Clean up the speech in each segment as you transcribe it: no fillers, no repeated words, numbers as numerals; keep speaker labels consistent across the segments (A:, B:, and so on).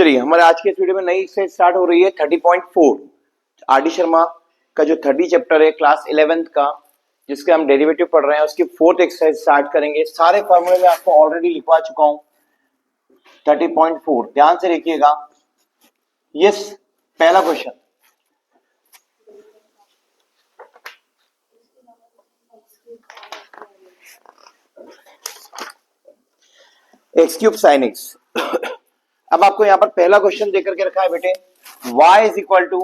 A: चलिए हमारे आज के इस वीडियो में नई एक्सरसाइज स्टार्ट हो रही है 30.4 आर डी शर्मा का जो 30 चैप्टर है क्लास 11th का, जिसके हम डेरिवेटिव पढ़ रहे हैं, उसकी फोर्थ एक्सरसाइज स्टार्ट करेंगे। सारे फॉर्मूले में आपको ऑलरेडी लिखवा चुका हूं। 30.4 ध्यान से देखिएगा। यस, पहला question, x cube sine x. अब आपको यहां पर पहला क्वेश्चन देकर के रखा है बेटे, y is equal to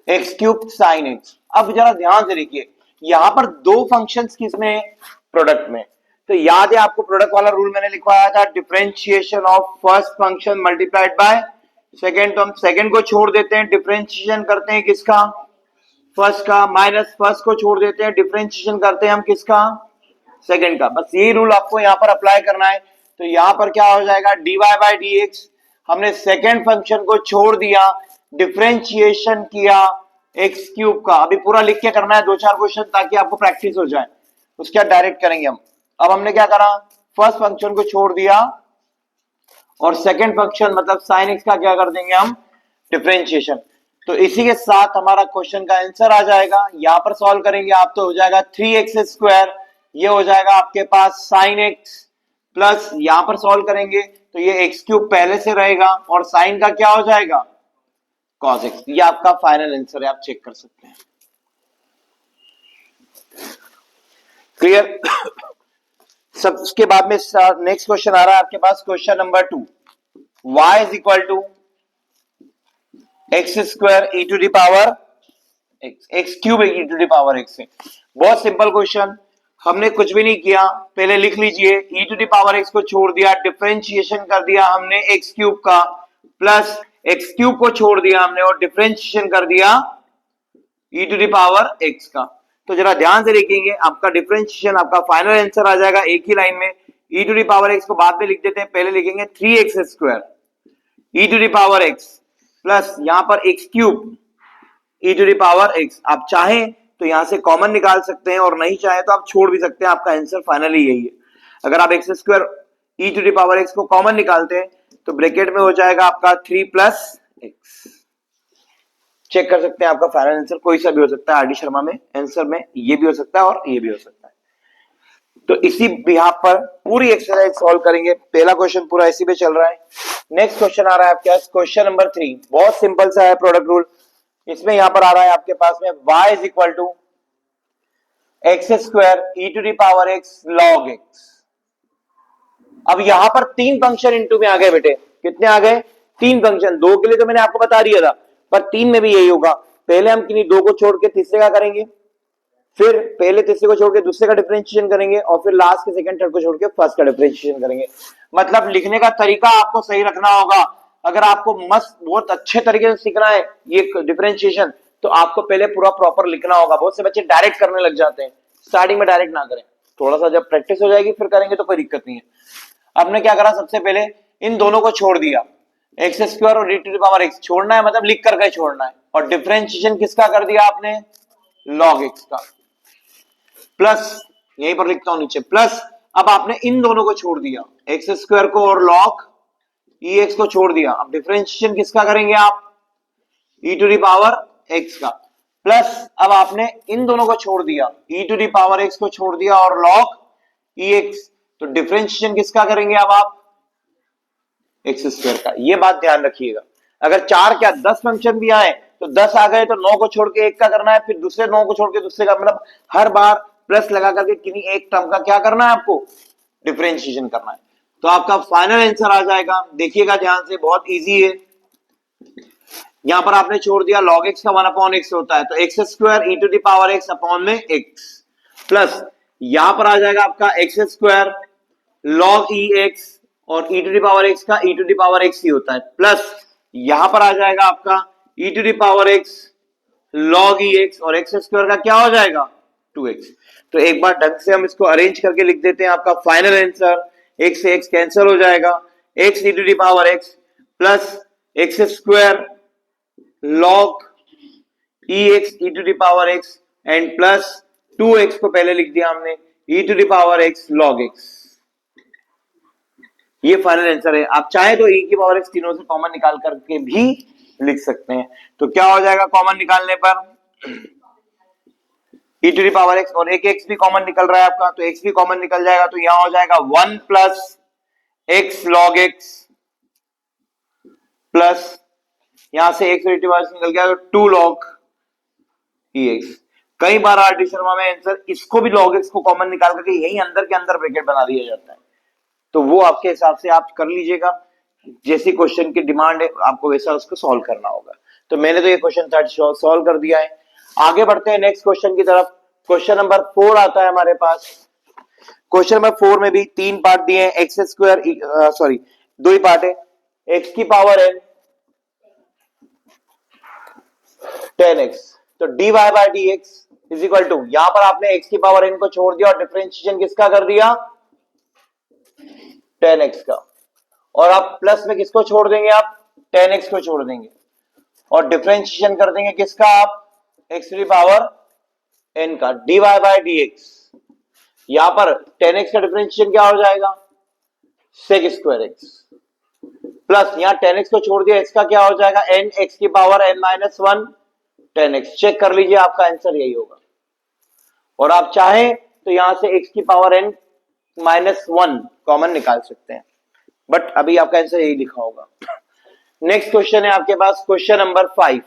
A: x cube sine x. अब जरा ध्यान से देखिए, यहां पर दो फंक्शंस किसमें, प्रोडक्ट में। तो याद है आपको प्रोडक्ट वाला रूल मैंने लिखवाया था, differentiation of first function multiplied by second. तो हम सेकेंड को छोड़ देते हैं, डिफरेंशिएशन करते हैं किसका, फर्स्ट का, माइनस फर्स्ट को छोड़ देते हैं, डिफरेंशिएशन करते हैं हम किसका, सेकेंड का। बस यही रूल आपको यहां पर अप्लाई करना है। तो यहां पर क्या हो जाएगा, dy बाय dx। हमने सेकेंड फंक्शन को छोड़ दिया, डिफरेंशिएशन किया एक्स क्यूब का। अभी पूरा लिख के करना है, दो चार क्वेश्चन, ताकि आपको प्रैक्टिस हो जाए। उसके बाद डायरेक्ट करेंगे हम। अब हमने क्या करा, फर्स्ट फंक्शन को छोड़ दिया और सेकेंड फंक्शन मतलब साइन एक्स का क्या कर देंगे हम, डिफरेंशिएशन। तो इसी के साथ हमारा क्वेश्चन का आंसर आ जाएगा। यहां पर सॉल्व करेंगे आप तो हो जाएगा 3x², ये हो जाएगा आपके पास साइन एक्स, प्लस यहां पर सॉल्व करेंगे तो ये एक्स क्यूब पहले से रहेगा और साइन का क्या हो जाएगा, कॉस एक्स। ये आपका फाइनल आंसर है, आप चेक कर सकते हैं। क्लियर। सब उसके बाद में नेक्स्ट क्वेश्चन आ रहा है आपके पास, question number 2, y is equal to x² e to the power x cube e to the power x है। बहुत सिंपल क्वेश्चन, हमने कुछ भी नहीं किया, पहले लिख लीजिए, e to the power x को छोड़ दिया, डिफरेंशिएशन कर दिया हमने x क्यूब का, प्लस x क्यूब को छोड़ दिया हमने और डिफरेंशिएशन कर दिया e to the power x का। तो जरा ध्यान से देखेंगे, आपका डिफरेंशिएशन, आपका फाइनल आंसर आ जाएगा एक ही लाइन में। e to the power x को बाद में लिख देते हैं, पहले लिखेंगे 3x² e to the power x plus यहां पर x cube e to the power x। आप चाहें तो यहां से कॉमन निकाल सकते हैं और नहीं चाहे तो आप छोड़ भी सकते हैं, आपका आंसर फाइनली यही है। अगर आप x² e to the power x को कॉमन निकालते हैं तो ब्रैकेट में हो जाएगा आपका 3 + x। चेक कर सकते हैं, आपका फाइनल आंसर कोई सा भी हो सकता है। आर डी शर्मा में आंसर में ये भी हो सकता है और ये भी हो सकता है। तो इसी बिहाफ पर पूरी एक्सरसाइज सॉल्व करेंगे। पहला क्वेश्चन पूरा इसी पे चल रहा है। नेक्स्ट क्वेश्चन आ रहा है आपके पास, क्वेश्चन नंबर 3। बहुत सिंपल सा है प्रोडक्ट रूल। इसमें यहां पर आ रहा है आपके पास में y is equal to x² e to the power x log x। अब यहां पर तीन फंक्शन इनटू में आ गए बेटे। कितने आ गए, तीन फंक्शन। दो के लिए तो मैंने आपको बता दिया था, पर तीन में भी यही होगा। पहले हम किन्हीं दो को छोड़ के तीसरे का करेंगे, फिर पहले तीसरे को छोड़ के दूसरे का डिफरेंशिएशन करेंगे, और फिर लास्ट के सेकंड थर्ड को छोड़ के फर्स्ट का डिफरेंशिएशन करेंगे। मतलब लिखने का तरीका आपको सही रखना होगा। अगर आपको मस्त बहुत अच्छे तरीके से सीखना है ये डिफरेंशिएशन, तो आपको पहले पूरा प्रॉपर लिखना होगा। बहुत से बच्चे डायरेक्ट करने लग जाते हैं, स्टार्टिंग में डायरेक्ट ना करें, थोड़ा सा जब प्रैक्टिस हो जाएगी फिर करेंगे तो कोई दिक्कत नहीं है। आपने क्या करा, सबसे पहले इन दोनों को छोड़ दिया, x² और e to the power x छोड़ना है, मतलब लिख करके छोड़ना है। और डिफरेंशिएशन किसका कर दिया आपने, log x का, प्लस यहीं पर लिखता हूं नीचे, प्लस अब आपने इन दोनों को छोड़ दिया, x² को और log ex को छोड़ दिया। अब डिफरेंशिएशन किसका करेंगे आप, e to the power x का, प्लस अब आपने इन दोनों को छोड़ दिया, e to the power x को छोड़ दिया और log ex। तो डिफरेंशिएशन किसका करेंगे अब आप, x² का। ये बात ध्यान रखिएगा। अगर 4 क्या 10 फंक्शन भी आए तो 10 आ गए तो 9 को छोड़ के एक का करना है, फिर दूसरे 9 को छोड़ के दूसरे का, मतलब हर बार प्लस लगा करके किन्हीं एक टर्म का क्या करना है आपको, डिफरेंशिएशन करना है। तो आपका फाइनल आंसर आ जाएगा। देखिएगा ध्यान से, बहुत इजी है। यहां पर आपने छोड़ दिया log x का 1/x होता है, तो x² e to the power x upon में x, प्लस यहां पर आ जाएगा आपका x² log ex और e to the power x का e to the power x ही होता है, प्लस यहां पर आ जाएगा आपका e to the power x log ex और x² का क्या हो जाएगा, 2x। तो एक बार ढंग से हम इसको अरेंज करके लिख देते हैं। आपका फाइनल आंसर, x से x कैंसिल हो जाएगा, x e to the power x plus x² log ex e to the power x and plus 2x को पहले लिख दिया हमने, e to the power x log x। ये फाइनल आंसर है। आप चाहे तो e की पावर x तीनों से कॉमन निकाल करके भी लिख सकते हैं। तो क्या हो जाएगा कॉमन निकालने पर, e to the power x, और एक x भी कॉमन निकल रहा है आपका, तो x भी कॉमन निकल जाएगा, तो यहां हो जाएगा 1 plus x log x plus यहां से x रिवर्स निकल गया तो 2 log ex। कई बार आर टी शर्मा में आंसर इसको भी log x को कॉमन निकाल करके यही अंदर के अंदर ब्रैकेट बना दिया जाता है, तो वो आपके हिसाब से आप कर लीजिएगा, जैसी क्वेश्चन की डिमांड है आपको वैसा उसको सॉल्व करना होगा। तो मैंने तो ये क्वेश्चन सॉल्व कर दिया है। आगे बढ़ते हैं नेक्स्ट क्वेश्चन की तरफ। क्वेश्चन नंबर 4 आता है हमारे पास। क्वेश्चन नंबर 4 में भी 3 पार्ट दिए हैं, एक्स स्क्वायर सॉरी 2 ही पार्ट है, एक्स की पावर n 10x, तो dy by dx is equal to, यहां पर आपने x की पावर n को छोड़ दिया और डिफरेंशिएशन किसका कर दिया 10x का, और आप प्लस में किसको छोड़ देंगे, आप 10x को छोड़ देंगे और डिफरेंशिएशन कर देंगे किसका, आप x की पावर n का, dy बाय dx। यहां पर 10x का डिफरेंशिएशन क्या हो जाएगा sec स्क्वायर x, प्लस यहां 10x को छोड़ दिया, x का क्या हो जाएगा n x की power n minus 1 10x। Check कर लीजिए आपका आंसर यही होगा, और आप चाहें तो यहां से x की पावर n माइनस 1 कॉमन निकाल सकते हैं, बट अभी आपका आंसर यही लिखा होगा। नेक्स्ट क्वेश्चन है आपके पास क्वेश्चन नंबर 5।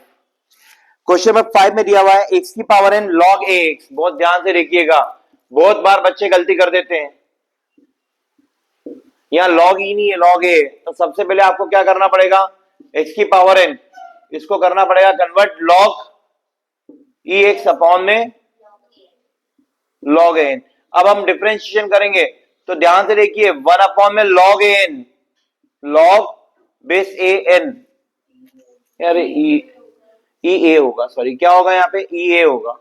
A: क्वेश्चन नंबर 5 में दिया हुआ है x की पावर n log ax। बहुत ध्यान से देखिएगा, बहुत बार बच्चे गलती कर देते हैं, यहां log e नहीं है log a, तो सबसे पहले आपको क्या करना पड़ेगा, x की पावर n इसको करना पड़ेगा कन्वर्ट log ex अपॉन में log an। अब हम डिफरेंशिएशन करेंगे तो ध्यान से देखिए 1 अपॉन में log an, log base an, अरे ई ए होगा, सॉरी क्या होगा यहाँ पे ई ए होगा,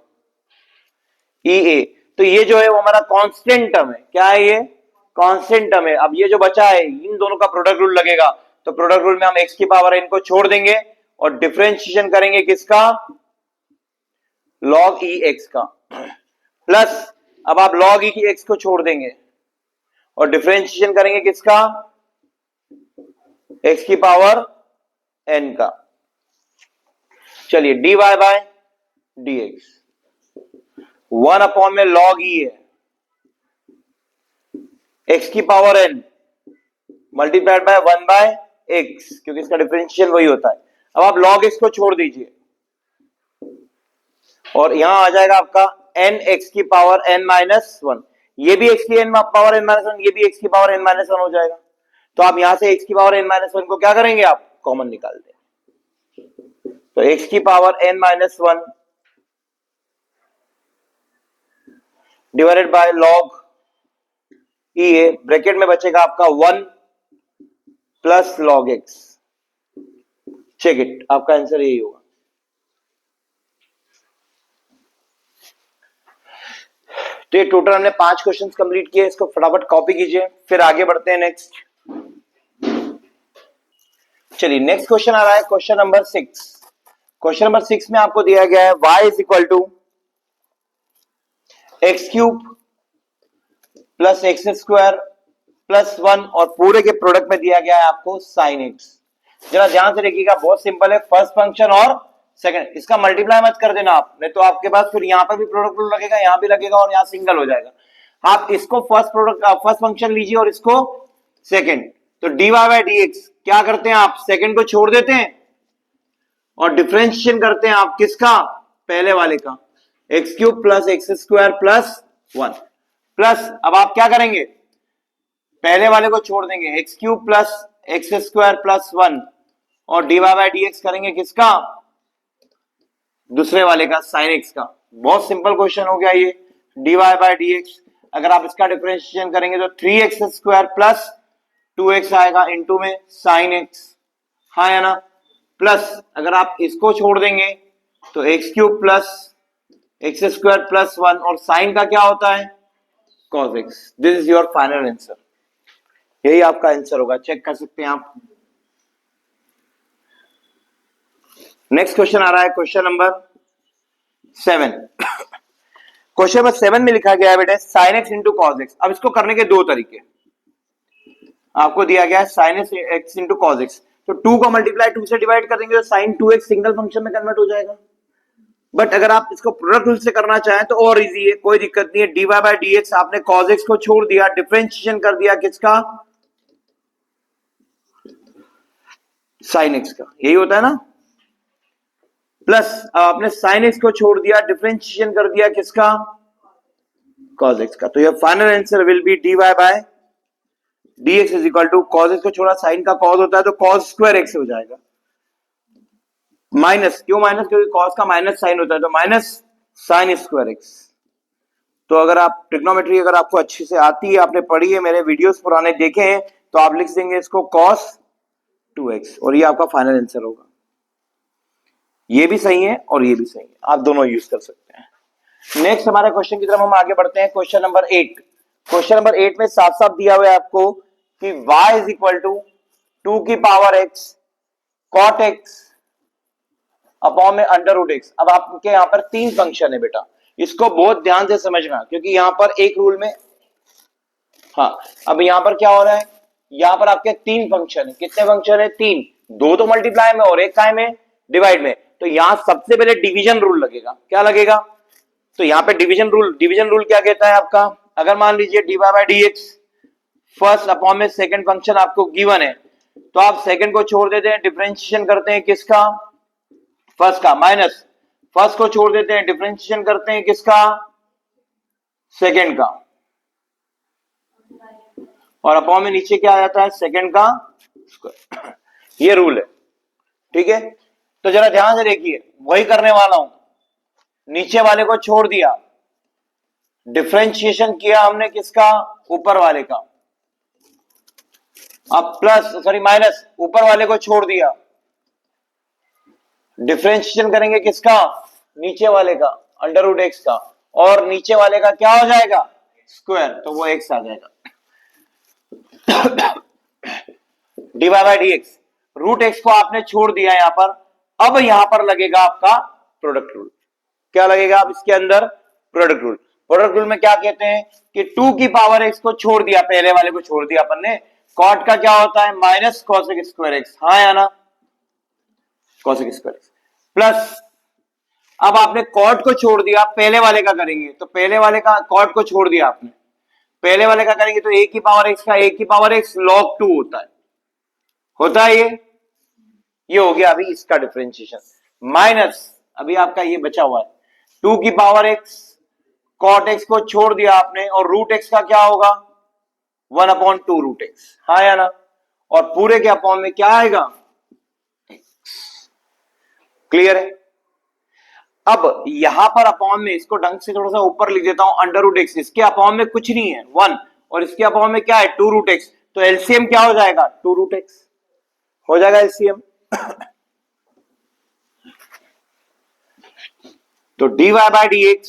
A: ई ए। तो ये जो है वो हमारा कांस्टेंट टर्म है, क्या है ये कांस्टेंट टर्म है। अब ये जो बचा है इन दोनों का प्रोडक्ट रूल लगेगा, तो प्रोडक्ट रूल में हम x की पावर n को छोड़ देंगे और डिफरेंशिएशन करेंगे किसका log e x का, प्लस अब आप log e की x को छोड़ देंगे और डिफरेंशिएशन करेंगे किसका x की पावर n का। चलिए dy बाय dx 1 अपॉन में log e है, x की power n multiplied by 1 by x, क्योंकि इसका डिफरेंशियल वही होता है। अब आप log x को छोड़ दीजिए और यहां आ जाएगा आपका n x की पावर n माइनस 1, ये भी x की n पावर n माइनस 1, ये भी x की पावर n माइनस 1 हो जाएगा। तो आप यहां से x की पावर n माइनस 1 को क्या करेंगे, आप कॉमन निकाल दें, तो x की power n minus 1 divided by log e a, bracket में बचेगा आपका 1 plus log x। Check it, आपका आंसर यही होगा। तो ये टोटल हमने 5 क्वेश्चंस कंप्लीट किए, इसको फटाफट कॉपी कीजिए, फिर आगे बढ़ते हैं नेक्स्ट। चलिए नेक्स्ट क्वेश्चन आ रहा है क्वेश्चन नंबर 6। क्वेश्चन नंबर 6 में आपको दिया गया है y is equal to x cube plus x square plus 1 और पूरे के प्रोडक्ट में दिया गया है आपको साइन एक्स। जरा ध्यान से देखिएगा, बहुत सिंपल है, फर्स्ट फंक्शन और सेकंड, इसका मल्टीप्लाई मत कर देना आप, नहीं तो आपके पास फिर यहां पर भी प्रोडक्ट रूल लगेगा, यहां भी लगेगा और यहां सिंगल हो जाएगा। आप इसको फर्स्ट फंक्शन लीजिए और इसको सेकंड, तो dy बाय dx क्या करते हैं आप सेकंड को छोड़ देते हैं और डिफरेंशिएशन करते हैं आप किसका, पहले वाले का, x cube plus x square plus 1, plus अब आप क्या करेंगे पहले वाले को छोड़ देंगे x cube plus x square plus 1 और dy बाय dx करेंगे किसका, दूसरे वाले का साइन एक्स का। बहुत सिंपल क्वेश्चन हो गया ये, dy बाय dx अगर आप इसका डिफरेंशिएशन करेंगे तो 3x स्क्वायर प्लस 2x आएगा इनटू में साइन एक्स, हाँ है ना, प्लस अगर आप इसको छोड़ देंगे तो x cube plus x square plus 1 और साइन का क्या होता है cos x। This is your final answer, यही आपका आंसर होगा, चेक कर सकते हैं आप। नेक्स्ट क्वेश्चन आ रहा है क्वेश्चन नंबर 7। क्वेश्चन नंबर 7 में लिखा गया है बेटे sine x into cos x. अब इसको करने के दो तरीके, आपको दिया गया है sine x into cos x, तो 2 को मल्टीप्लाई 2 से डिवाइड कर देंगे तो साइन 2x सिंगल फंक्शन में कन्वर्ट हो जाएगा। बट अगर आप इसको प्रोडक्ट रूल से करना चाहें तो और इजी है, कोई दिक्कत नहीं है। dy बाय dx आपने cos x को छोड़ दिया, डिफरेंशिएशन कर दिया किसका, sin x का, यही होता है ना। प्लस आपने sin x को छोड़ दिया, डिफरेंशिएशन कर दिया किसका, cos x का। तो ये final answer will be dy by dx is equal to cos x को छोड़ा, sin का cos होता है तो cos स्क्वायर x हो जाएगा, माइनस, क्यों माइनस, क्योंकि cos का माइनस साइन होता है तो माइनस साइन स्क्वायर एक्स। तो अगर आप ट्रिग्नोमेट्री अगर आपको अच्छी से आती है, आपने पढ़ी है, मेरे वीडियोस पुराने देखे हैं, तो आप लिख देंगे इसको cos 2x और ये आपका फाइनल आंसर होगा। ये भी सही है और ये भी सही है, आप दोनों यूज कर सकते हैं। नेक्स्ट हमारे क्वेश्चन की तरफ हम आगे बढ़ते हैं। Question number 8। क्वेश्चन नंबर 8 में साफ साफ दिया हुआ है आपको कि y इज इक्वल टू 2 की power x cot x upon में अंडर रूट एक्स। अब आपके यहाँ पर 3 फंक्शन है बेटा, इसको बहुत ध्यान से समझना, क्योंकि यहाँ पर एक रूल में, हाँ अब यहाँ पर क्या हो रहा है, यहाँ पर आपके 3 फंक्शन है। कितने फंक्शन है, 3, 2 तो मल्टीप्लाई में और एक काय में, डिवाइड में। तो यहाँ सबसे पहले डिवीजन रूल लगेगा। क्या लगेगा, तो यहाँ पे डिवीजन रूल क्या कहता है आपका, अगर मान लीजिए dy by dx first upon में सेकंड फंक्शन आपको गिवन है, तो आप सेकंड को छोड़ देते हैं, डिफरेंशिएशन करते हैं किसका, फर्स्ट का, माइनस फर्स्ट को छोड़ देते हैं, डिफरेंशिएशन करते हैं किसका, सेकंड का, और अपॉन में नीचे क्या आ जाता है, सेकंड का स्क्वायर। ये रूल है, ठीक है। तो जरा ध्यान से देखिए, वही करने वाला हूं, नीचे वाले को छोड़ दिया, डिफरेंशिएशन किया हमने किसका, ऊपर वाले का, अब प्लस सॉरी माइनस ऊपर वाले को छोड़ दिया, डिफरेंशिएशन करेंगे किसका, नीचे वाले का, अंडर रूट एक्स का, और नीचे वाले का क्या हो जाएगा, स्क्वायर, तो वो एक्स आ जाएगा। dy by dx, root x को आपने छोड़ दिया यहां पर, अब यहां पर लगेगा आपका प्रोडक्ट रूल। क्या लगेगा अब इसके अंदर, प्रोडक्ट रूल। प्रोडक्ट रूल में क्या कहते हैं कि 2 की पावर x को छोड़ दिया, पहले वाले को छोड़ दिया अपन ने, कॉट का क्या होता है, माइनस कॉसेक स्क्वायर एक्स, हाँ या ना, कॉसेक स्क्वायर एक्स, प्लस अब आपने कॉट को छोड़ दिया, पहले वाले का करेंगे, तो पहले वाले का कॉट को छोड़ दिया आपने, पहले वाले का करेंगे तो a की पावर x का a की पावर x log 2 होता है ये हो गया अभी इसका डिफरेंशिएशन, माइनस अभी आपका ये बचा हुआ है 2 की पावर x cot x को छोड़ दिया आपने, और रूट x का क्या होगा, 1/2 रूट x, हाँ या ना, और पूरे के अपॉन में क्या आएगा, क्लियर है। अब यहां पर अपॉन में इसको ढंग से थोड़ा सा ऊपर लिख देता हूं, अंडर रूट एक्स, इसके अपॉन में कुछ नहीं है 1, और इसके अपॉन में क्या है 2 रूट एक्स, तो एलसीएम क्या हो जाएगा, 2 रूट एक्स हो जाएगा एलसीएम। तो dy by dx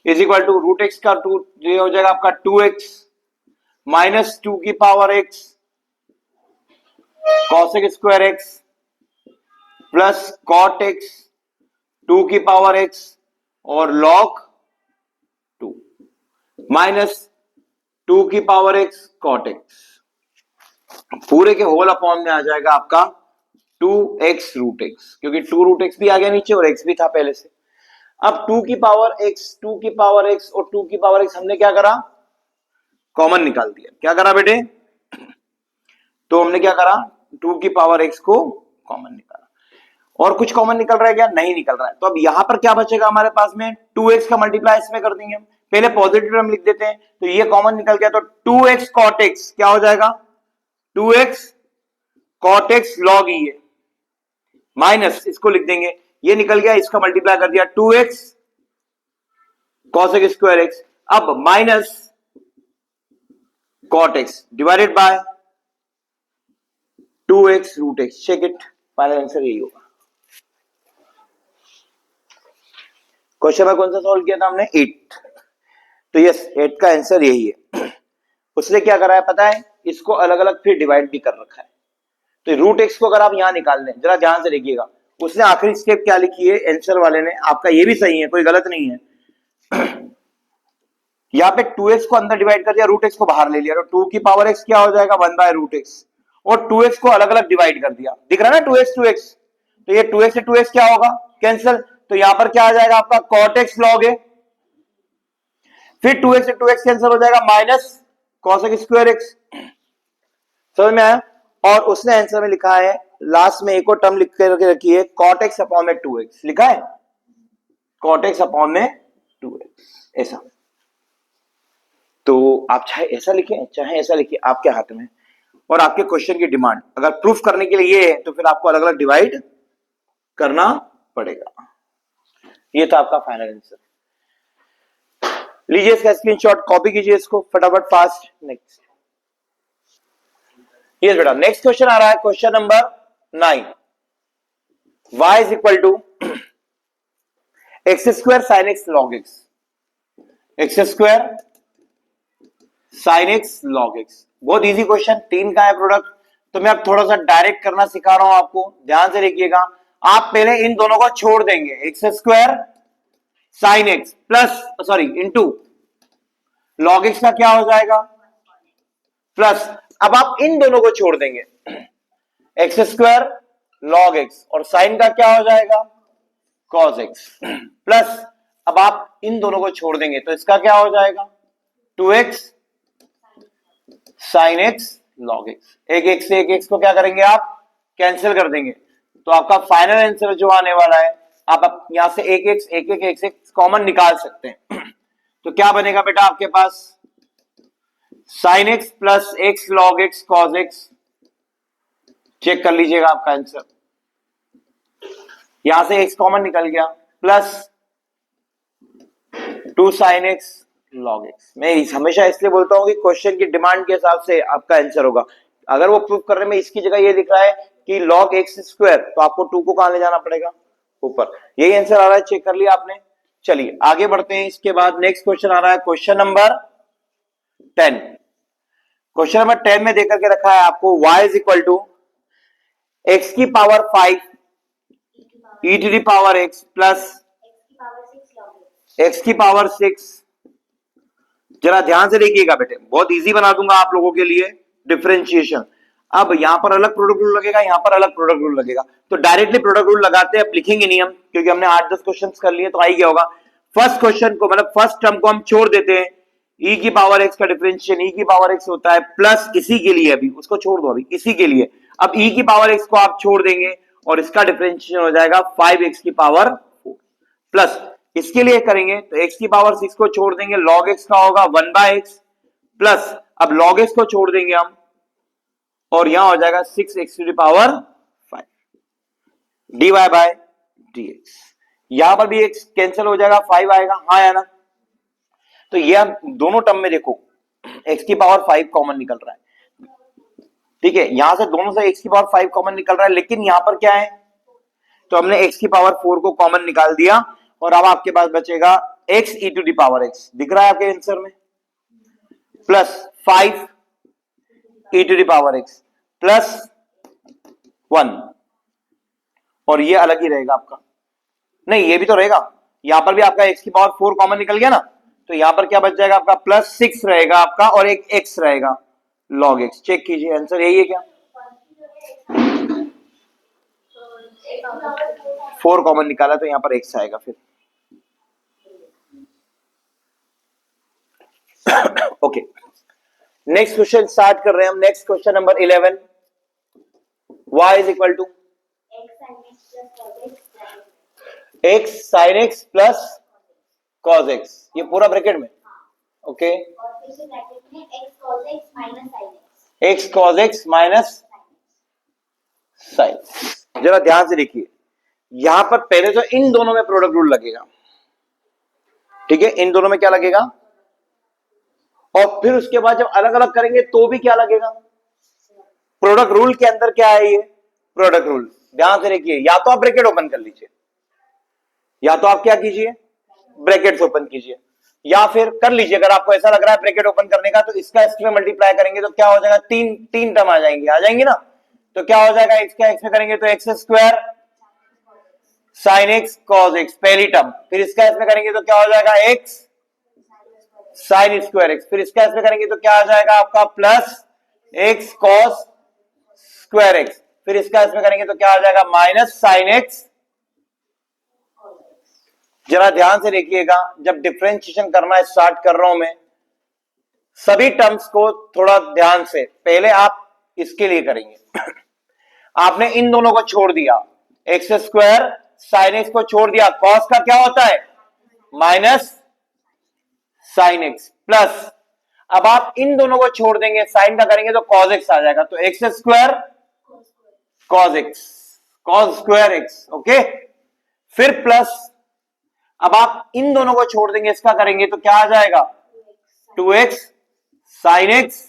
A: is equal to root x का 2, ये हो जाएगा आपका 2x माइनस 2 की power x cosec square x plus cot x 2 की पावर x और log 2 माइनस 2 की पावर x cot x, पूरे के होल अपॉन में आ जाएगा आपका 2x रूट x, क्योंकि 2 रूट x भी आ गया नीचे और x भी था पहले से। अब 2 की पावर x, 2 की पावर x और 2 की पावर x हमने क्या करा, कॉमन निकाल दिया। क्या करा बेटे, तो हमने क्या करा, 2 की पावर x को कॉमन निकाला, और कुछ कॉमन निकल रहा है क्या, नहीं निकल रहा है। तो अब यहां पर क्या बचेगा हमारे पास में, 2x का मल्टीप्लाई इसमें कर देंगे हम, पहले पॉजिटिव टर्म लिख देते हैं, तो ये कॉमन निकल गया, तो 2x cot x क्या हो जाएगा, 2x cot x log e है, माइनस इसको लिख देंगे, ये निकल गया, इसका मल्टीप्लाई कर दिया 2x cosec स्क्वायर x, अब minus cot x divided by 2x root x, check it, final answer यही होगा। क्वेश्चन में कौन सा सॉल्व किया था हमने, 8, तो यस 8 का आंसर यही है। उसने क्या करा है पता है, इसको अलग अलग फिर डिवाइड भी कर रखा है, तो रूट एक्स को अगर आप यहां निकाल लें, जरा ध्यान से देखिएगा, उसने आखिरी स्टेप क्या लिखी है आंसर वाले ने, आपका ये भी सही है, कोई गलत नहीं है, यहाँ पे 2x को अंदर डिवाइड कर दिया, रूट एक्स को बाहर ले लिया, तो 2 की पावर x क्या हो जाएगा 1/√x, और 2x को अलग अलग डिवाइड कर दिया, दिख रहा है ना 2x, तो ये 2x से 2x क्या होगा कैंसिल, तो यहां पर क्या आ जाएगा आपका cot x log a, फिर 2x से 2x कैंसिल हो जाएगा माइनस cos स्क्वायर x, समझ में आया। और उसने आंसर में लिखा है लास्ट में एक और टर्म लिख के रखी है cot x अपॉन में 2x, लिखा है cot x अपॉन में 2x ऐसा। तो आप चाहे ऐसा लिखें चाहे ऐसा लिखिए, आपके हाथ में, और आपके क्वेश्चन की डिमांड अगर प्रूफ करने के लिए ये है तो फिर आपको अलग अलग डिवाइड करना पड़ेगा। ये था आपका फाइनल आंसर। लीजिए इसका स्क्रीनशॉट, कॉपी कीजिए इसको फटाफट फास्ट। नेक्स्ट, ये बेटा नेक्स्ट क्वेश्चन आ रहा है, question number 9, y is equal to x square sine x log x, x square sine x log x. बहुत इजी क्वेश्चन, 3 का है प्रोडक्ट, तो मैं अब थोड़ा सा डायरेक्ट करना सिखा रहा हूं आपको, ध्यान से देखिएगा। आप पहले इन दोनों को छोड़ देंगे, x square sine x plus sorry into log x का क्या हो जाएगा प्लस, अब आप इन दोनों को छोड़ देंगे, एक्स स्क्वायर लॉग एक्स और साइन का क्या हो जाएगा कॉस एक्स प्लस, अब आप इन दोनों को छोड़ देंगे तो इसका क्या हो जाएगा 2x sign x log x, एक एक्स से एक एक्स को क्या करेंगे आप कैंसिल कर देंगे, तो आपका फाइनल आंसर जो आने वाला है, आप यहां से एक एक्स कॉमन निकाल सकते हैं तो क्या बनेगा बेटा आपके पास sine x plus x log x cos x, check कर लीजिएगा आपका आंसर, यहां से एक्स कॉमन निकल गया plus 2 sign x log x. मैं हमेशा इसलिए बोलता हूं कि क्वेश्चन की डिमांड के हिसाब से आपका आंसर होगा। अगर वो प्रूफ करने में इसकी जगह ये दिख रहा है कि लॉग एक्स स्क्वायर, तो आपको 2 को कहां ले जाना पड़ेगा ऊपर, यही आंसर आ रहा है, चेक कर लिया आपने। चलिए आगे बढ़ते हैं, इसके बाद नेक्स्ट क्वेश्चन आ रहा है क्वेश्चन नंबर 10। क्वेश्चन नंबर 10 में देकर के रखा है आपको y is equal to x की power 5 e to the power x plus x की पावर 6। जरा ध्यान से देखिएगा बेटे, बहुत इजी बना दूंगा आप लोगों के लिए डिफरेंशिएशन। अब यहां पर अलग प्रोडक्ट रूल लगेगा, यहां पर अलग प्रोडक्ट रूल लगेगा, तो डायरेक्टली प्रोडक्ट रूल लगाते हैं, अब लिखेंगे नहीं हम क्योंकि हमने 8-10 क्वेश्चंस कर लिए, तो आई क्या होगा फर्स्ट क्वेश्चन को मतलब फर्स्ट टर्म को हम छोड़ देते हैं, e की पावर x का डिफरेंशिएशन e की पावर x होता है प्लस इसी के लिए, अभी उसको छोड़ दो, अभी इसी के लिए, अब e की पावर x को आप छोड़ देंगे और इसका डिफरेंशिएशन हो जाएगा 5x की पावर 4 प्लस इसके लिए करेंगे तो x की पावर 6 को छोड़ देंगे, log x का होगा 1/x प्लस अब log x को छोड़ देंगे हम और यहां हो जाएगा 6x to the power 5 dy by dx। यहां पर भी x कैंसिल हो जाएगा, 5 आएगा, हाँ या ना, तो ये हम दोनों टर्म में देखो x की पावर 5 कॉमन निकल रहा है, ठीक है, यहां से दोनों से x की पावर 5 कॉमन निकल रहा है, लेकिन यहां पर क्या है, तो हमने x की पावर 4 को कॉमन निकाल दिया और अब आपके पास बचेगा x e to the power x, दिख रहा है आपके आंसर में, plus 5 e to the power x plus 1, और ये अलग ही रहेगा आपका, नहीं ये भी तो रहेगा, यहां पर भी आपका x की पावर 4 कॉमन निकल गया ना, तो यहां पर क्या बच जाएगा आपका प्लस 6 रहेगा आपका और एक x रहेगा log x। चेक कीजिए आंसर यही है क्या, 4 कॉमन निकाला तो यहां पर x आएगा फिर ओके। नेक्स्ट क्वेश्चन स्टार्ट कर रहे हैं हम, next question number 11, y is equal to x sin x plus cos x, ये पूरा ब्रैकेट में, okay, x cos x minus sin। जरा ध्यान से देखिए, यहां पर पहले तो इन दोनों में प्रोडक्ट रूल लगेगा, ठीक है, इन दोनों में क्या लगेगा, और फिर उसके बाद जब अलग अलग करेंगे तो भी क्या लगेगा, प्रोडक्ट रूल के अंदर क्या है ये प्रोडक्ट रूल। ध्यान से देखिए, या तो आप ब्रैकेट ओपन कर लीजिए, या तो आप क्या कीजिए ब्रैकेट्स ओपन कीजिए, या फिर कर लीजिए, अगर आपको ऐसा लग रहा है ब्रैकेट ओपन करने का, तो इसका इसमें मल्टीप्लाई करेंगे तो क्या हो जाएगा, तीन टर्म आ जाएंगी ना, तो क्या हो जाएगा, एक्स का एक्स में करेंगे तो x square sine x cos x पहली टर्म, फिर इसका इसमें करेंगे तो क्या हो जाएगा एक्स साइन स्क्वायर एक्स, फिर इसका इसमें करेंगे तो क्या आ जाएगा आपका plus x cos square x, फिर इसका इसमें करेंगे तो क्या आ जाएगा माइनस साइन एक्स। जरा ध्यान से देखिएगा, जब डिफरेंशिएशन करना स्टार्ट कर रहा हूं मैं, सभी टर्म्स को थोड़ा ध्यान से, पहले आप इसके लिए करेंगे आपने इन दोनों को छोड़ दिया, एक्स स्क्वायर साइन एक्स को छोड़ दिया, कॉस का क्या होता है माइनस साइन एक्स प्लस, अब आप इन दोनों को छोड़ देंगे, साइन का करेंगे तो कॉस एक्स आ जाएगा, तो x square cos x, cos square x, okay. फिर प्लस, अब आप इन दोनों को छोड़ देंगे, इसका करेंगे तो क्या आ जाएगा 2x sine x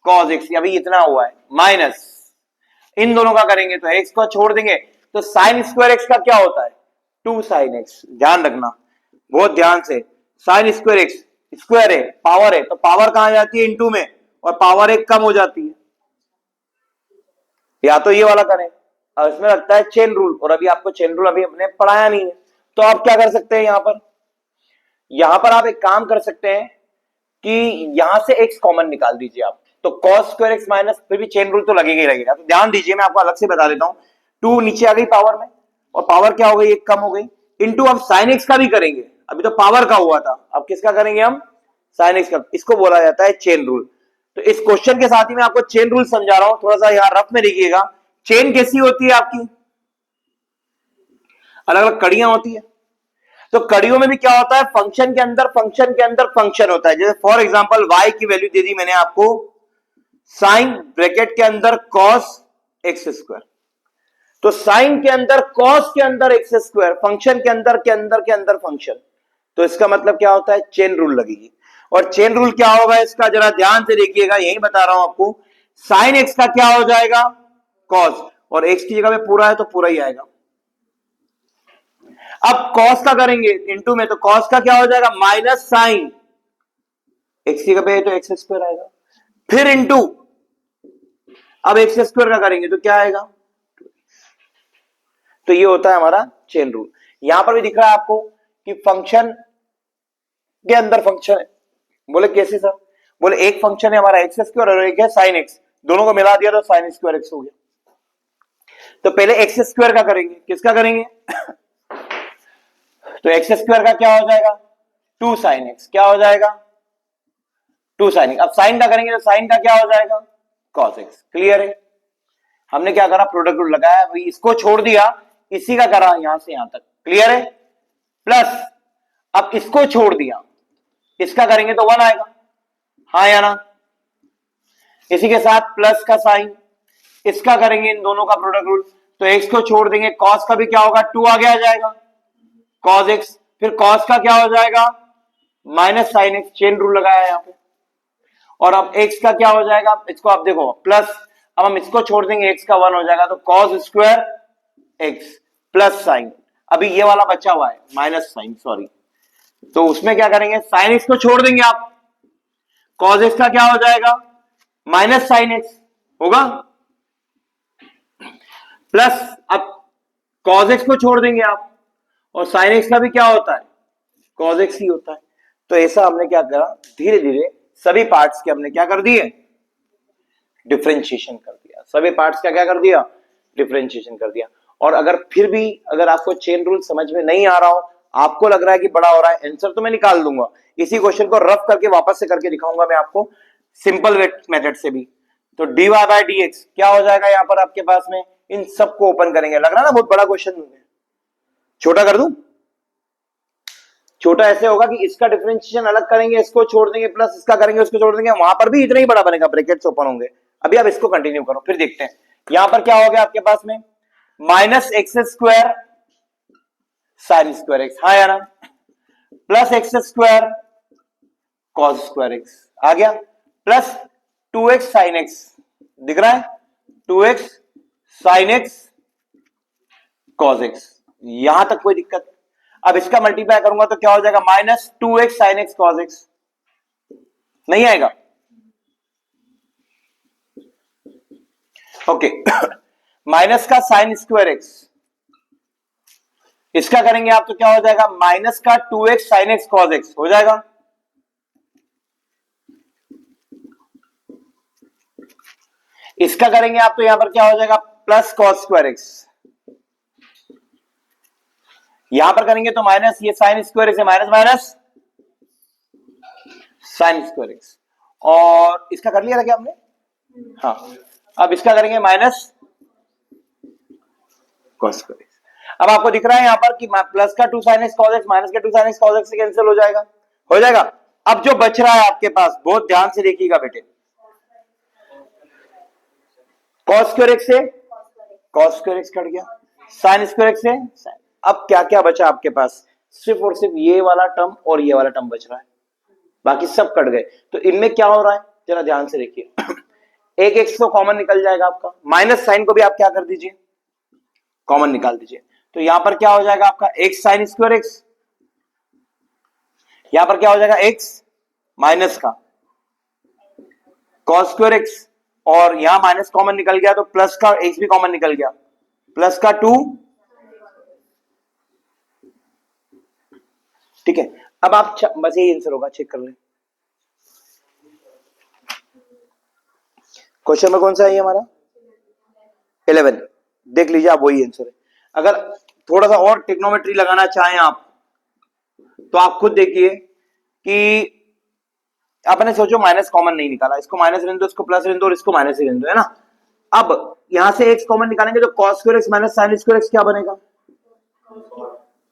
A: cos x, अभी इतना हुआ है, माइनस इन दोनों का करेंगे तो x को छोड़ देंगे तो साइन स्क्वायर एक्स का क्या होता है 2 साइन एक्स, ध्यान रखना बहुत ध्यान से, साइन स्क्वायर एक्स स्क्वायर है पावर है, तो पावर कहां जाती है इनटू में, और पावर एक कम हो जाती है, या तो ये वाला करें, और इसमें लगता है चेन रूल, और अभी आपको चेन रूल अभी हमने पढ़ाया नहीं है, तो आप क्या कर सकते हैं यहां पर आप एक काम कर सकते हैं कि यहां से x कॉमन निकाल दीजिए आप, तो cos स्क्वायर एक्स माइनस, फिर भी चेन रूल तो लगेगा ही लगेगा, तो ध्यान दीजिए मैं आपको अलग से बता देता हूं, 2 नीचे आ गई पावर में, और पावर क्या हो गई एक कम हो गई, इंटू अब साइन एक्स का भी करेंगे, अभी तो पावर का हुआ था, अब किसका करेंगे हम साइन एक्स का, इसको बोला जाता है चेन रूल। तो इस क्वेश्चन के साथ ही मैं आपको चेन रूल समझा रहा हूं, थोड़ा सा यहां रफ में देखिएगा, चेन कैसी होती है आपकी, अलग अलग कड़ियां होती है, तो कड़ियों में भी क्या होता है फंक्शन के अंदर फंक्शन के अंदर फंक्शन होता है, जैसे फॉर एग्जांपल y की वैल्यू दे दी मैंने आपको साइन ब्रैकेट के अंदर cos एक्स स्क्वायर, तो साइन के अंदर cos के अंदर एक्स स्क्वायर, फंक्शन के अंदर के अंदर के अंदर फंक्शन, तो इसका मतलब क्या होता है चेन रूल लगेगी, और चेन रूल क्या होगा इसका जरा ध्यान से देखिएगा, यही बता रहा हूं आपको, साइन एक्स का क्या हो जाएगा cos, और एक्स की जगह पे पूरा है तो पूरा ही आएगा, अब cos का करेंगे इनटू में, तो cos का क्या हो जाएगा माइनस साइन एक्स की जगह पे तो एक्स स्क्वायर आएगा, फिर इनटू, अब एक्स स्क्वायर का करेंगे तो क्या आएगा, तो ये होता है हमारा चेन रूल। यहां पर भी दिख रहा है आपको कि फंक्शन के अंदर फंक्शन है, बोले कैसे सर, बोले एक फंक्शन है हमारा एक्स स्क्वायर और एक है साइन एक्स, दोनों को मिला दिया तो साइन स्क्वायर एक्स हो गया, तो पहले एक्स स्क्वायर का करेंगे, किसका करेंगे तो एक्स स्क्वायर का क्या हो जाएगा 2 साइन एक्स, क्या हो जाएगा 2 साइन एक्स, अब साइन का करेंगे तो साइन का क्या हो जाएगा cos एक्स, क्लियर है, हमने क्या करा प्रोडक्ट रूल लगाया, भाई इसको छोड़ दिया, इसी का करा यहां से यहां तक, क्लियर है, प्लस अब इसको छोड़ दिया, इसका करेंगे तो 1 आएगा, हाँ या ना, इसी के साथ प्लस का साइन, इसका करेंगे इन दोनों का प्रोडक्ट रूल, तो एक्स को छोड़ देंगे, cos का भी क्या होगा 2 आगे आ जाएगा cos x, फिर cos का क्या हो जाएगा minus sine x, chain rule लगाया यहां पे, और अब x का क्या हो जाएगा, इसको आप देखो प्लस, अब हम इसको छोड़ देंगे x का 1 हो जाएगा, तो cos square x plus sign, अभी ये वाला बचा हुआ है माइनस साइन, सॉरी, तो उसमें क्या करेंगे साइन x को छोड़ देंगे आप, cos x का क्या हो जाएगा माइनस साइन x होगा, प्लस अब cos x को छोड़ देंगे आप, और साइन एक्स का भी क्या होता है cos एक्स ही होता है, तो ऐसा हमने क्या करा धीरे धीरे सभी पार्ट्स के हमने क्या कर दिए डिफरेंशिएशन कर दिया, सभी पार्ट्स का क्या कर दिया डिफरेंशिएशन कर दिया। और अगर फिर भी अगर आपको चेन रूल समझ में नहीं आ रहा हो, आपको लग रहा है कि बड़ा हो रहा है, आंसर तो मैं निकाल दूंगा, इसी क्वेश्चन को रफ करके वापस से करके दिखाऊंगा मैं आपको सिंपल मेथड से भी, तो dy बाय dx क्या हो जाएगा यहां पर आपके पास में, इन सबको ओपन करेंगे, लग रहा ना बहुत बड़ा क्वेश्चन, छोटा कर दूं, छोटा ऐसे होगा कि इसका डिफरेंशिएशन अलग करेंगे, इसको छोड़ देंगे, प्लस इसका करेंगे उसको छोड़ देंगे, वहां पर भी इतना ही बड़ा बनेगा, ब्रैकेट्स ओपन होंगे। अभी आप इसको कंटिन्यू करो फिर देखते हैं, यहां पर क्या हो गया आपके पास में minus x square sine square x, हाँ या ना, plus x square cos square x आ गया, प्लस 2x साइन एक्स, दिख रहा है 2x sine x cos x, यहां तक कोई दिक्कत, अब इसका मल्टीप्लाई करूंगा तो क्या हो जाएगा minus 2x sine x cos x, नहीं आएगा, ओके माइनस का साइन स्क्वायर एक्स, इसका करेंगे आप तो क्या हो जाएगा माइनस का 2x sine x cos x हो जाएगा, इसका करेंगे आप तो यहां पर क्या हो जाएगा प्लस कॉस स्क्वायर एक्स, यहां पर करेंगे तो माइनस ये साइन स्क्वायर एक्स है, minus minus sine square x, और इसका कर लिया था क्या हमने, हाँ अब इसका करेंगे माइनस कॉस स्क्वायर एक्स। अब आपको दिख रहा है यहां पर कि प्लस का 2 sin x cos x minus का 2 sin x cos x से कैंसिल हो जाएगा, हो जाएगा। अब जो बच रहा है आपके पास बहुत ध्यान से देखिएगा बेटे, cos स्क्वायर x से cos स्क्वायर x कट गया, sin स्क्वायर x से sin। अब क्या क्या बचा आपके पास, सिर्फ और सिर्फ ये वाला टर्म और ये वाला टर्म बच रहा है, बाकी सब कट गए। तो इनमें क्या हो रहा है जरा ध्यान से देखिए, एक एक्स तो कॉमन निकल जाएगा आपका, माइनस साइन को भी आप क्या कर दीजिए कॉमन निकाल दीजिए, तो यहां पर क्या हो जाएगा आपका एक्स साइन स्क्वायर एक्स, यहां पर क्या हो जाएगा एक्स माइनस का कॉस स्क्वायर एक्स, और यहां माइनस कॉमन निकल गया तो प्लस का एक्स भी कॉमन निकल गया, प्लस का 2, ठीक है। अब आप बस यही आंसर होगा, चेक कर लें क्वेश्चन नंबर कौन सा है ये हमारा 11, देख लीजिए आप वही आंसर है। अगर थोड़ा सा और ट्रिग्नोमेट्री लगाना चाहें आप तो आप खुद देखिए कि आपने सोचो माइनस कॉमन नहीं निकाला, इसको माइनस रहने दो, इसको प्लस रहने दो और इसको माइनस रहने दो, है ना। अब यहां से एक्स कॉमन निकालेंगे तो cos square x minus sin square x क्या बनेगा,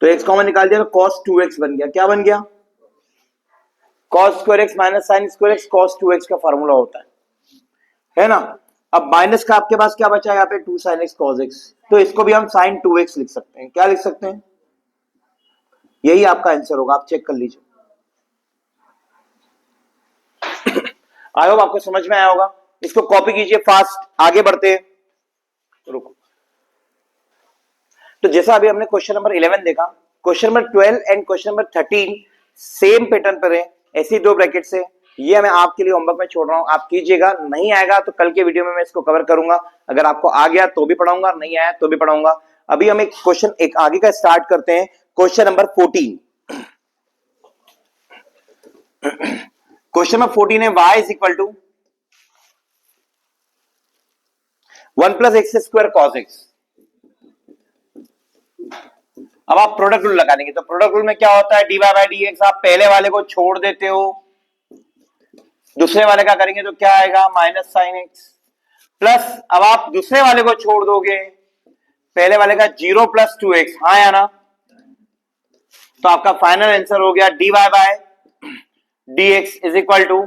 A: तो एक्स कॉमन निकाल दिया तो cos 2x बन गया, क्या बन गया cos square x minus sin square x cos 2x का फार्मूला होता है ना। अब माइनस का आपके पास क्या बचा है यहाँ पे 2 sin x cos x, तो इसको भी हम sin 2x लिख सकते हैं, क्या लिख सकते हैं, यही आपका आंसर होगा, आप चेक कर लीजिए। आई होप आपको समझ में आया होगा, इसको कॉपी कीजिए फास्ट, आगे बढ़ते हैं। रुको, तो जैसा अभी हमने क्वेश्चन नंबर 11 देखा, question number 12 and question number 13 same pattern पर है, ऐसी दो ब्रैकेट से, ये मैं आपके लिए होमवर्क में छोड़ रहा हूं, आप कीजिएगा, नहीं आएगा तो कल के वीडियो में मैं इसको कवर करूंगा, अगर आपको आ गया तो भी पढ़ाऊंगा, नहीं आया तो भी पढ़ाऊंगा। अभी हम एक क्वेश्चन एक आगे का स्टार्ट करते हैं, क्वेश्चन नंबर 14। क्वेश्चन नंबर 14 है y is equal to 1 plus x square cos x. अब आप प्रोडक्ट रूल लगा देंगे, तो प्रोडक्ट रूल में क्या होता है dy बाई डी एक्स, आप पहले वाले को छोड़ देते हो, दूसरे वाले का करेंगे तो क्या आएगा माइनस साइन एक्स, प्लस अब आप दूसरे वाले को छोड़ दोगे, पहले वाले का 0 प्लस 2x, हाँ या ना, तो आपका फाइनल आंसर हो गया dy by dx is equal to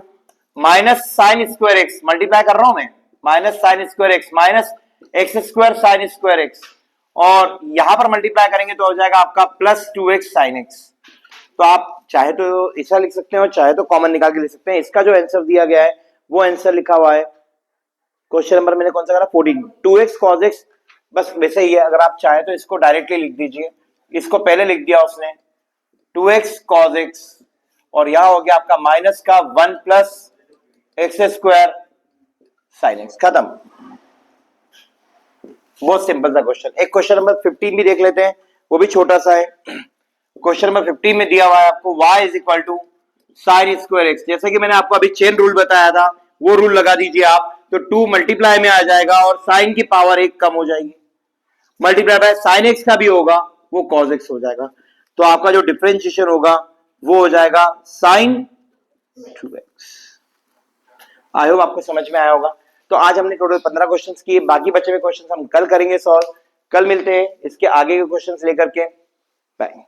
A: minus sine square x, multiply कर रहा हूं मैं, minus sine square x minus x square sine square x, और यहां पर मल्टीप्लाई करेंगे तो हो जाएगा आपका प्लस 2x साइन एक्स। तो आप चाहे तो ऐसा लिख सकते हो, चाहे तो कॉमन निकाल के लिख सकते हैं। इसका जो आंसर दिया गया है वो आंसर लिखा हुआ है क्वेश्चन नंबर मैंने कौन सा करा 14, 2x cos x, बस वैसे ही है, अगर आप चाहे तो इसको डायरेक्टली लिख दीजिए, इसको पहले लिख दिया उसने 2x cos x, और यहां हो गया आपका माइनस का 1 plus x square sine x, खत्म। बहुत सिंपल सा क्वेश्चन। एक क्वेश्चन नंबर 15 भी देख लेते हैं, वो भी छोटा सा है। क्वेश्चन नंबर 15 में दिया हुआ है आपको y is equal to sine square x, जैसे कि मैंने आपको अभी चेन रूल बताया था वो रूल लगा दीजिए आप, तो 2 मल्टीप्लाई में आ जाएगा और साइन की पावर 1 कम हो जाएगी, मल्टीप्लाई बाय साइन एक्स का भी होगा वो cos x हो जाएगा, तो आपका जो डिफरेंशिएशन होगा वो हो जाएगा साइन 2x। आई होप आपको समझ में आया होगा। तो आज हमने टोटल 15 क्वेश्चंस किए, बाकी बचे हुए क्वेश्चंस हम कल करेंगे सॉल्व। कल मिलते हैं इसके आगे के क्वेश्चंस लेकर के, बाय।